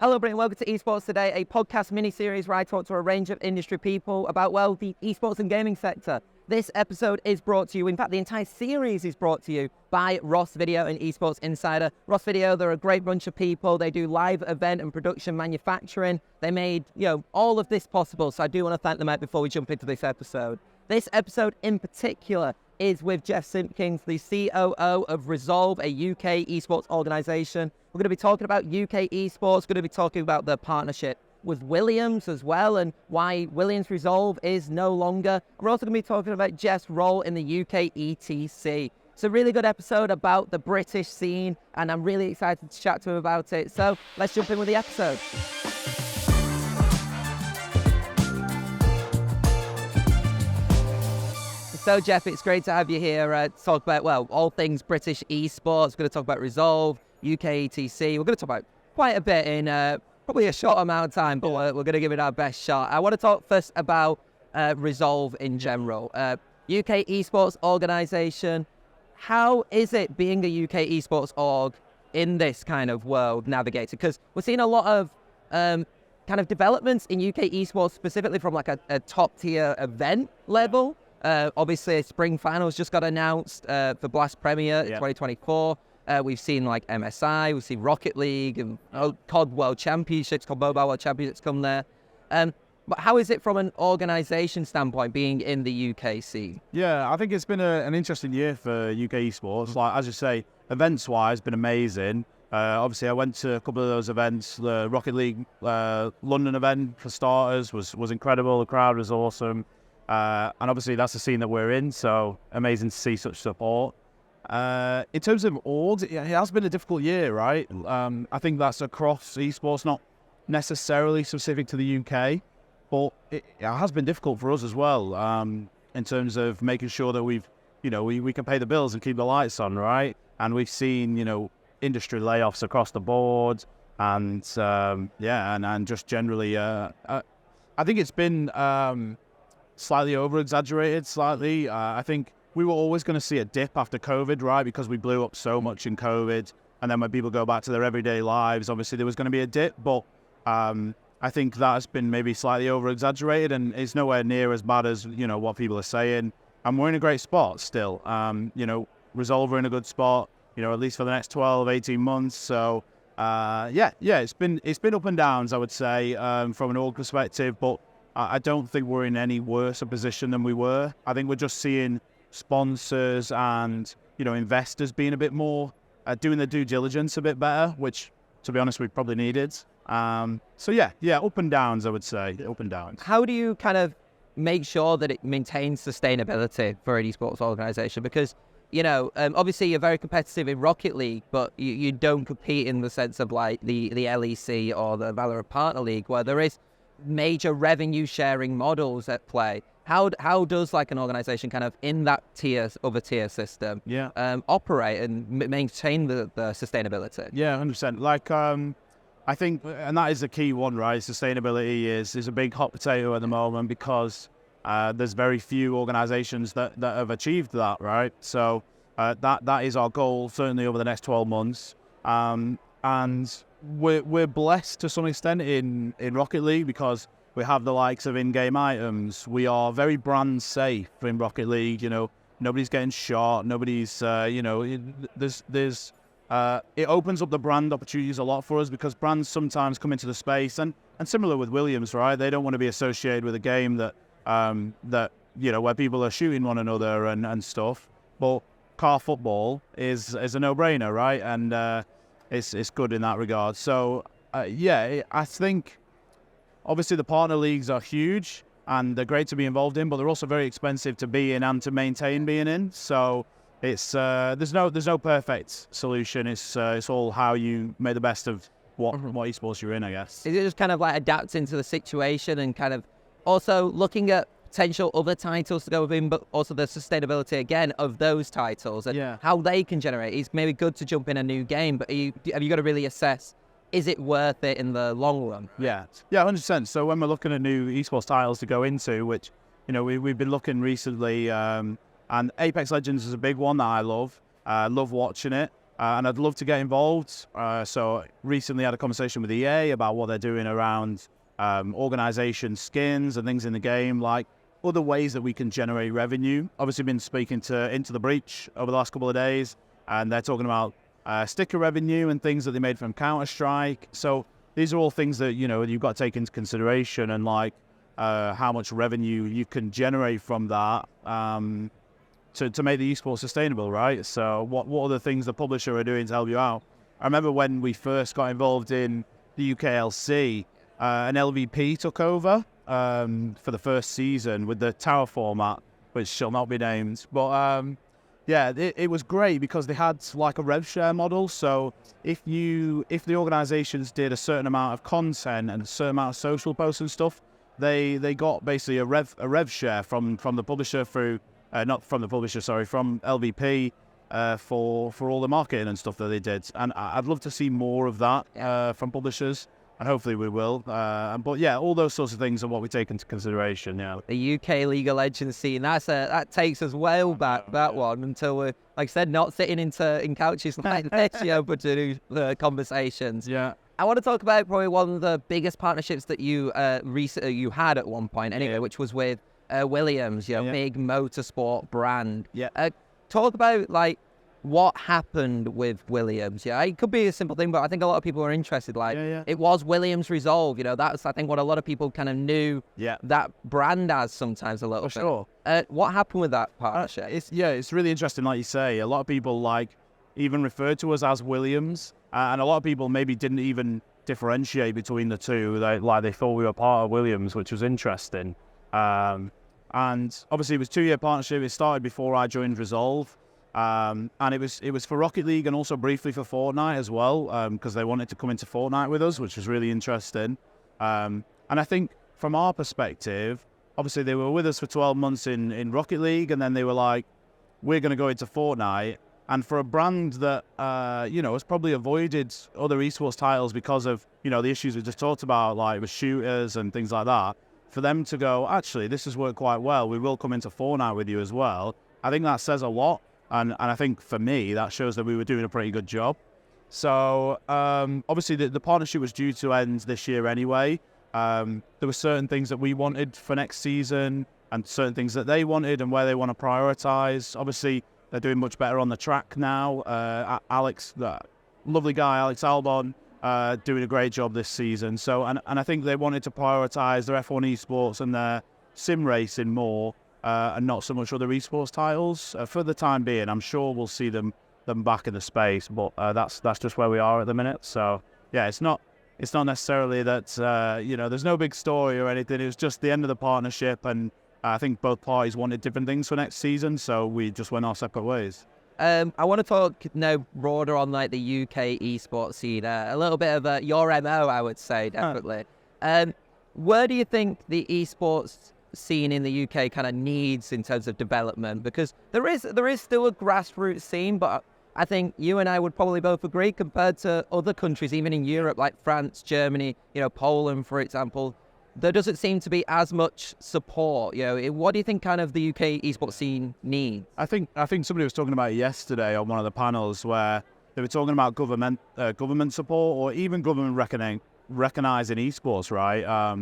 Hello, Britain. Welcome to Esports Today, a podcast mini-series where I talk to a range of industry people about, well, the esports and gaming sector. This episode is brought to you, in fact, the entire series is brought to you by Ross Video and Esports Insider. Ross Video, they're a great bunch of people. They do live event and production manufacturing. They made, all of this possible, so I do want to thank them out before we jump into this episode. This episode in particular is with Jeff Simpkins, the COO of Resolve, a UK Esports organisation. We're going to be talking about UK Esports, going to be talking about the partnership with Williams as well, and why Williams Resolve is no longer. We're also going to be talking about Jeff's role in the UKETC. It's a really good episode about the British scene, and I'm really excited to chat to him about it. So let's jump in with the episode. So, Jeff, it's great to have you here to talk about, all things British esports. We're going to talk about Resolve, UKETC. We're going to talk about quite a bit in probably a short amount of time, but we're going to give it our best shot. I want to talk first about Resolve in general. UK Esports organisation. How is it being a UK Esports org in this kind of world navigated? Because we're seeing a lot of kind of developments in UK Esports, specifically from like a top-tier event level. Obviously, Spring Finals just got announced for Blast Premier in 2024. We've seen like MSI, we've seen Rocket League and COD World Championships, COD Mobile World Championships come there. But how is it from an organisation standpoint being in the UK scene? Yeah, I think it's been an interesting year for UK Esports. Like, as you say, events-wise, been amazing. Obviously, I went to a couple of those events. The Rocket League London event, for starters, was incredible. The crowd was awesome. And obviously that's the scene that we're in, so amazing to see such support. In terms of orgs, it has been a difficult year, right? I think that's across esports, not necessarily specific to the UK, but it has been difficult for us as well, in terms of making sure that we can pay the bills and keep the lights on, right? And we've seen, industry layoffs across the board, and just generally, I think it's been slightly over-exaggerated, slightly. I think we were always going to see a dip after COVID, right? Because we blew up so much in COVID. And then when people go back to their everyday lives, obviously there was going to be a dip. But I think that has been maybe slightly over-exaggerated, and it's nowhere near as bad as, what people are saying. And we're in a great spot still. Resolve are in a good spot, at least for the next 12, 18 months. So, it's been up and downs, I would say, from an org perspective. But I don't think we're in any worse a position than we were. I think we're just seeing sponsors and, investors being a bit more, doing their due diligence a bit better, which, to be honest, we probably needed. Up and downs, I would say, up and downs. How do you kind of make sure that it maintains sustainability for an esports organisation? Because, obviously you're very competitive in Rocket League, but you don't compete in the sense of like the LEC or the Valorant Partner League, where there is major revenue sharing models at play. How does like an organization kind of in that other tier system operate and maintain the sustainability? Yeah, 100%. Like I think, and that is the key one, right? Sustainability is a big hot potato at the moment, because there's very few organizations that have achieved that, right? So that is our goal, certainly over the next 12 months. And we're blessed to some extent in Rocket League, because we have the likes of in-game items. We are very brand safe in Rocket League. Nobody's getting shot. Nobody's there's it opens up the brand opportunities a lot for us, because brands sometimes come into the space, and similar with Williams, right? They don't want to be associated with a game that where people are shooting one another and stuff. But car football is a no-brainer, right? And it's good in that regard. So, I think obviously the partner leagues are huge and they're great to be involved in, but they're also very expensive to be in and to maintain being in. So it's there's no perfect solution. It's all how you make the best of what esports you're in, I guess. Is it just kind of like adapting to the situation and kind of also looking at potential other titles to go within, but also the sustainability again of those titles and how they can generate? It's maybe good to jump in a new game, but have you got to really assess, is it worth it in the long run? Yeah, 100%. So when we're looking at new esports titles to go into, which we've been looking recently, and Apex Legends is a big one that I love. Love watching it. and I'd love to get involved. So recently had a conversation with EA about what they're doing around organization skins and things in the game, like other ways that we can generate revenue. Obviously been speaking to Into the Breach over the last couple of days, and they're talking about sticker revenue and things that they made from Counter-Strike. So these are all things that, you've got to take into consideration, and like how much revenue you can generate from that to make the esports sustainable, right? So what are the things the publisher are doing to help you out? I remember when we first got involved in the UKLC, an LVP took over for the first season with the tower format, which shall not be named. But it was great because they had like a rev share model. So if the organizations did a certain amount of content and a certain amount of social posts and stuff, they got basically a rev share from the publisher through not from the publisher, sorry, from LVP for all the marketing and stuff that they did. And I'd love to see more of that from publishers. And hopefully we will. But yeah, all those sorts of things are what we take into consideration. Yeah. The UK League of Legends scene, that takes us well back, that one, until we're, like I said, not sitting in couches like this, but to do conversations. Yeah. I want to talk about probably one of the biggest partnerships that you you had at one point anyway, which was with Williams, big motorsport brand. Yeah. Talk about like what happened with Williams. It could be a simple thing, but I think a lot of people are interested. It was Williams Resolve. That's I think what a lot of people kind of knew that brand as sometimes a little bit. Sure. What happened with that partnership? It's really interesting. Like you say, a lot of people even referred to us as Williams, and a lot of people maybe didn't even differentiate between the two. They thought we were part of Williams, which was interesting. And obviously it was a 2-year partnership. It started before I joined Resolve. And it was for Rocket League and also briefly for Fortnite as well, because they wanted to come into Fortnite with us, which was really interesting. And I think from our perspective, obviously they were with us for 12 months in Rocket League, and then they were like, we're going to go into Fortnite. And for a brand that, has probably avoided other esports titles because of, the issues we just talked about, like with shooters and things like that, for them to go, actually, this has worked quite well. We will come into Fortnite with you as well. I think that says a lot. And I think for me, that shows that we were doing a pretty good job. So obviously the partnership was due to end this year anyway. There were certain things that we wanted for next season and certain things that they wanted and where they want to prioritize. Obviously, they're doing much better on the track now. Alex, lovely guy, Alex Albon, doing a great job this season. So, and I think they wanted to prioritize their F1 esports and their sim racing more. And not so much other esports titles for the time being. I'm sure we'll see them back in the space, but that's just where we are at the minute. So yeah, it's not necessarily that there's no big story or anything. It was just the end of the partnership, and I think both parties wanted different things for next season, so we just went our separate ways. I want to talk now broader on like the UK esports scene, a little bit of your MO, I would say, definitely. Where do you think the esports scene in the UK kind of needs in terms of development? Because there is still a grassroots scene, but I think you and I would probably both agree, compared to other countries, even in Europe, like France, Germany, Poland, for example, there doesn't seem to be as much support. What do you think kind of the UK esports scene needs? I think somebody was talking about it yesterday on one of the panels where they were talking about government support or even government recognizing esports, right?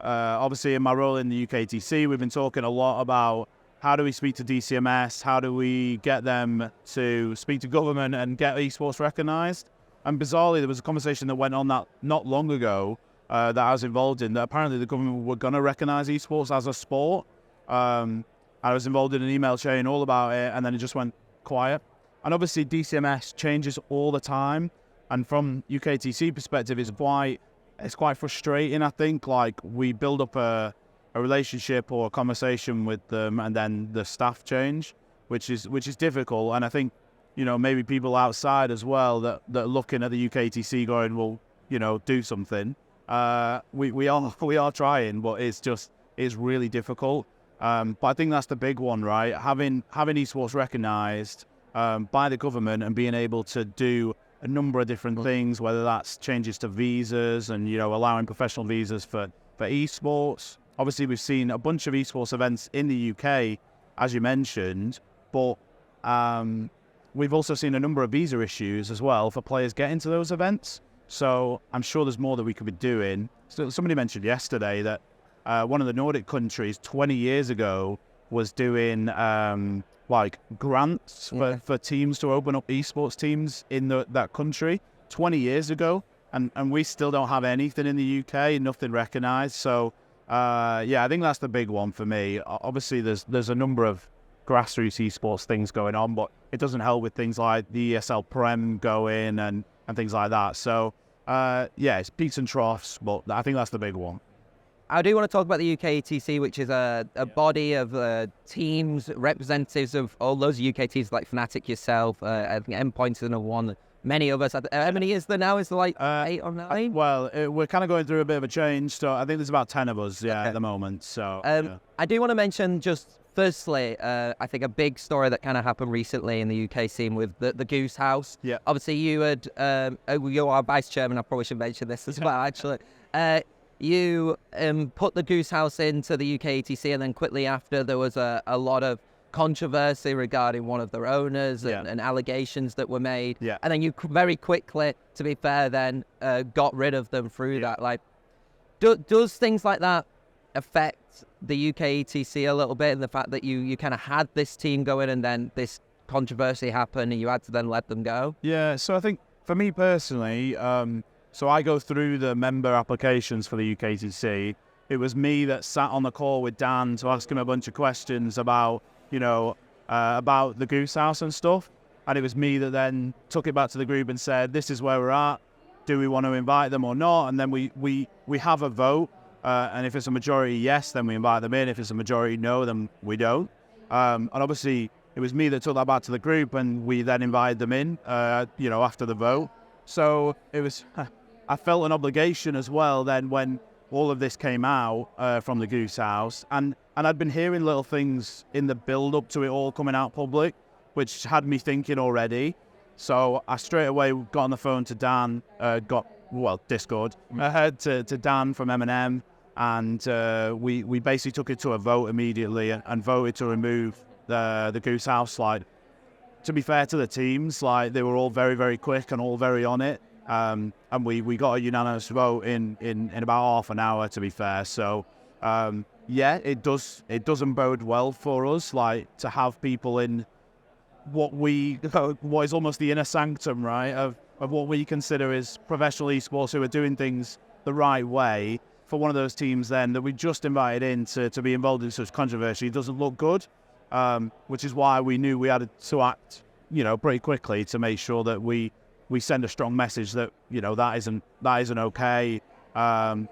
Obviously, in my role in the UKETC, we've been talking a lot about how do we speak to DCMS, how do we get them to speak to government and get esports recognised. And bizarrely, there was a conversation that went on that not long ago that I was involved in, that apparently the government were going to recognise esports as a sport. I was involved in an email chain all about it, and then it just went quiet. And obviously, DCMS changes all the time. And from UKETC perspective, it's quite frustrating, I think. Like, we build up a relationship or a conversation with them, and then the staff change, which is difficult. And I think, maybe people outside as well that are looking at the UKETC going, well, do something. We are trying, but it's really difficult. But I think that's the big one, right? Having esports recognised by the government and being able to do a number of different things, whether that's changes to visas and, allowing professional visas for esports. Obviously, we've seen a bunch of esports events in the UK, as you mentioned, but we've also seen a number of visa issues as well for players getting to those events. So I'm sure there's more that we could be doing. So somebody mentioned yesterday that one of the Nordic countries 20 years ago was doing like grants for teams to open up esports teams in that country 20 years ago. And we still don't have anything in the UK, nothing recognised. So, I think that's the big one for me. Obviously, there's a number of grassroots esports things going on, but it doesn't help with things like the ESL Prem going and things like that. So, it's peaks and troughs, but I think that's the big one. I do want to talk about the UKETC, which is a body of teams, representatives of all those UK teams like Fnatic, yourself, I think Endpoint is another one. Many of us. How many is there now? Is there like 8 or 9? Well, we're kind of going through a bit of a change, so I think there's about 10 of us, at the moment. So I do want to mention just firstly, I think a big story that kind of happened recently in the UK scene with the Goose House. Yeah. Obviously, you had you're our vice chairman. I probably should mention this as well. Actually, you put the Goose House into the UKETC, and then quickly after there was a lot of controversy regarding one of their owners and allegations that were made. Yeah. And then you very quickly, to be fair, then got rid of them through that. Like, does things like that affect the UKETC a little bit, in the fact that you kind of had this team going and then this controversy happened and you had to then let them go? Yeah, so I think for me personally, so I go through the member applications for the UKETC. It was me that sat on the call with Dan to ask him a bunch of questions about about the Goose House and stuff. And it was me that then took it back to the group and said, this is where we're at. Do we want to invite them or not? And then we have a vote. And if it's a majority yes, then we invite them in. If it's a majority no, then we don't. And obviously, it was me that took that back to the group, and we then invited them in, after the vote. So it was, I felt an obligation as well then when all of this came out from the Goose House. And I'd been hearing little things in the build-up to it all coming out public, which had me thinking already. So I straight away got on the phone to Dan, Discord, to Dan from M&M, and we basically took it to a vote immediately and voted to remove the Goose House. Like, to be fair to the teams, like, they were all very, very quick and all very on it. And we got a unanimous vote in about half an hour, to be fair. So, it doesn't bode well for us, like, to have people in what is almost the inner sanctum, right, of what we consider is professional esports, who are doing things the right way, for one of those teams then that we just invited in to be involved in such controversy. It doesn't look good, which is why we knew we had to act, pretty quickly to make sure that we send a strong message that, that isn't okay, and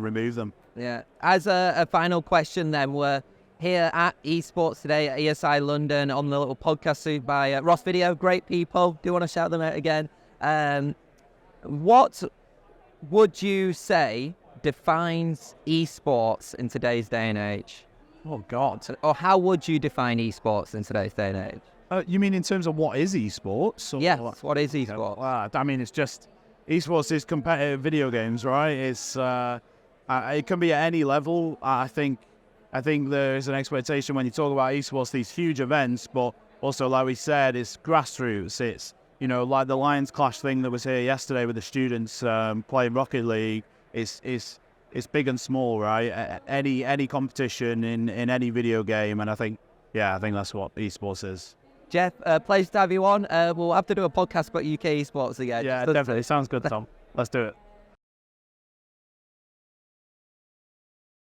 remove them. Yeah. As a final question then, we're here at Esports Today at ESI London on the little podcast suit by Ross Video. Great people. Do you want to shout them out again? What would you say defines esports in today's day and age? Oh, God. Or how would you define esports in today's day and age? You mean in terms of what is esports? Yes, what is esports? I mean, it's just, esports is competitive video games, right? It's it can be at any level. I think there's an expectation when you talk about esports, these huge events, but also, like we said, it's grassroots. It's, like the Lions Clash thing that was here yesterday with the students playing Rocket League. It's big and small, right? Any competition in any video game, and I think that's what esports is. Jeff, pleasure to have you on. We'll have to do a podcast about UK Esports again. Yeah, definitely. Sounds good, Tom. Let's do it.